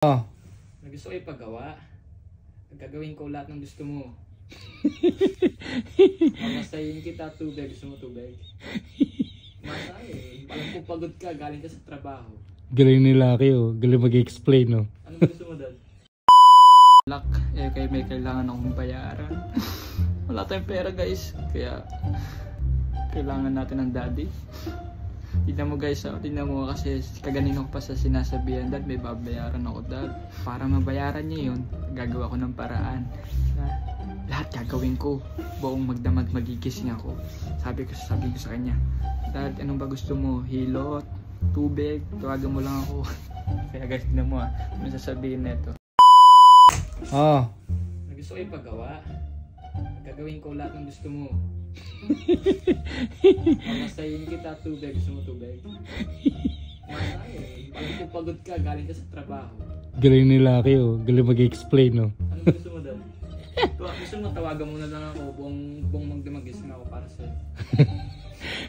Oh. Na gusto ko ipagawa. Gagawin ko lahat ng gusto mo. Mamasahin kita, tubig. Gusto mo tubig? Masay. Alam ko pagod ka, galing ka sa trabaho. Galing nila kayo. Galing mag-explain, no? Ano gusto mo doon? Luck, kaya may kailangan akong bayaran. Wala tayong pera, guys. Kaya kailangan natin ng daddy. Tignan mo guys, tignan mo kasi kaganino ko pa sa sinasabihan, dad may babayaran ako dad. Para mabayaran niya yun, gagawa ko ng paraan na lahat gagawin ko. Buong magdamag magigising ako. Sabi ko sa kanya, dad anong ba gusto mo? Hilot? Tubig? Tawagan mo lang ako. Kaya guys, tignan mo ano sasabihin nito. Oh. Gusto ko ipagawa. Gagawin ko lahat ng gusto mo. Mamasahin kita, tubig. Gusto mo tubig? Masay. Alam ko pagod ka, galing ka sa trabaho. Galing nila kayo. Galing mag-explain, no? Ano gusto mo doon? Gusto mo tawagan mo na lang ako buong magdamagising ako para sa'yo.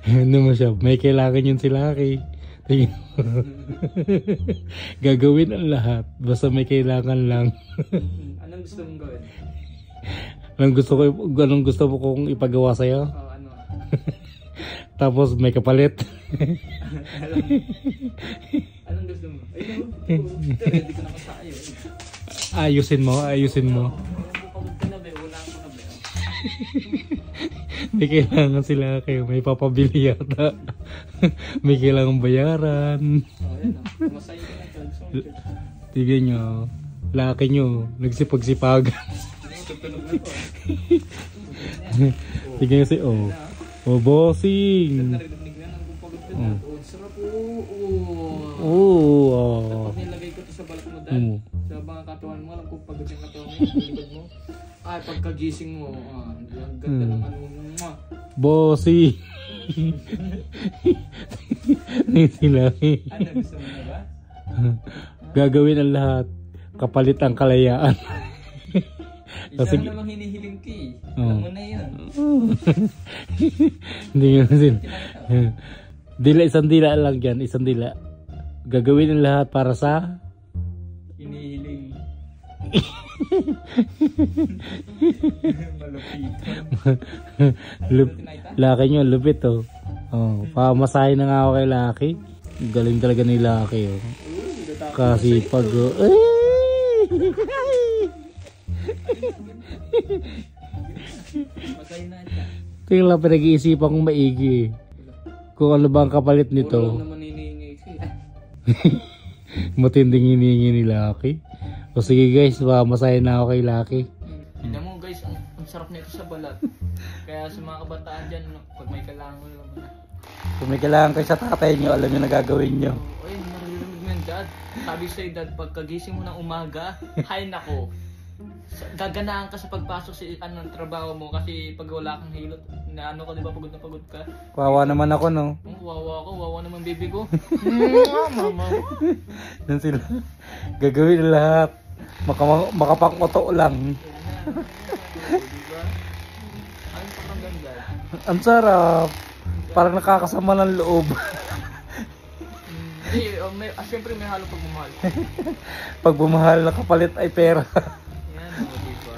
Ano mo siya? May kailangan yun sila kay. Gagawin ang lahat. Basta may kailangan lang. Anong gusto mong gawin? Anong gusto mo kong ipagawa sa'yo? Ano? Tapos may kapalit. Anong gusto mo? Ready ko na kasayo. Ayusin mo. Pagod ka na ba? Wala ko na ba? May kailangan sila kayo. May papabili yata. May kailangan bayaran. Yan masaya ka na. Tignan nyo. Laki nyo. Nagsipag-sipagan. Tignan nyo si bossing. Narinig na nang pagod ka na. Sarap Kapag nilagay ko to sa balat mo dad, sa mga katawan mo, alam ko pagod yung katawan mo, likod mo. Ay, pagkagising mo, ang ganda ng ano mo. Bossing. Sila. Ano gusto mo na ba? Gagawin ang lahat. Kapalit ang kalayaan. Isa na namang hinihiling ko eh. Alam mo na yun. Hindi nga sin. Isang dila lang yan. Isang dila. Gagawin ang lahat para sa hinihiling. Malupitan. Laki nyo, lupit oh. Pamasahin na nga ako kay Laki. Galing talaga ni Laki oh. Kasi pag Masay na ito. tingnan lang pinag-iisipan kong maigi kung ano ba ang kapalit Puro nito. lang naman hinihingi ko eh. Matinding hinihingi ni Laki. O sige guys, pamasahin na ako kay Laki. Tignan mo guys, ang sarap nito sa balat. Kaya sa mga kabataan dyan, pag may kailangan mo lang na. Kung may kailangan kayo sa tatay nyo, alam nyo na gagawin nyo. Ay, naririnig mo yan dad. Sabi sa'yo dad, pagkagising mo ng umaga, hay nako. Gaganahan ka sa pagpasok sa trabaho mo kasi pag wala kang hilot, na ano ka diba, pagod na pagod ka. Kawawa naman ako no. Wawa naman baby ko. Mama. Yan sila. Gagawin lahat. Makapangkoto lang. Diba? Ano pa kang ganda? Ang sarap. Parang nakakasama ng loob. Hindi, siyempre may halong pagmamahal. Pag bumahal na kapalit ay pera. Yan, diba?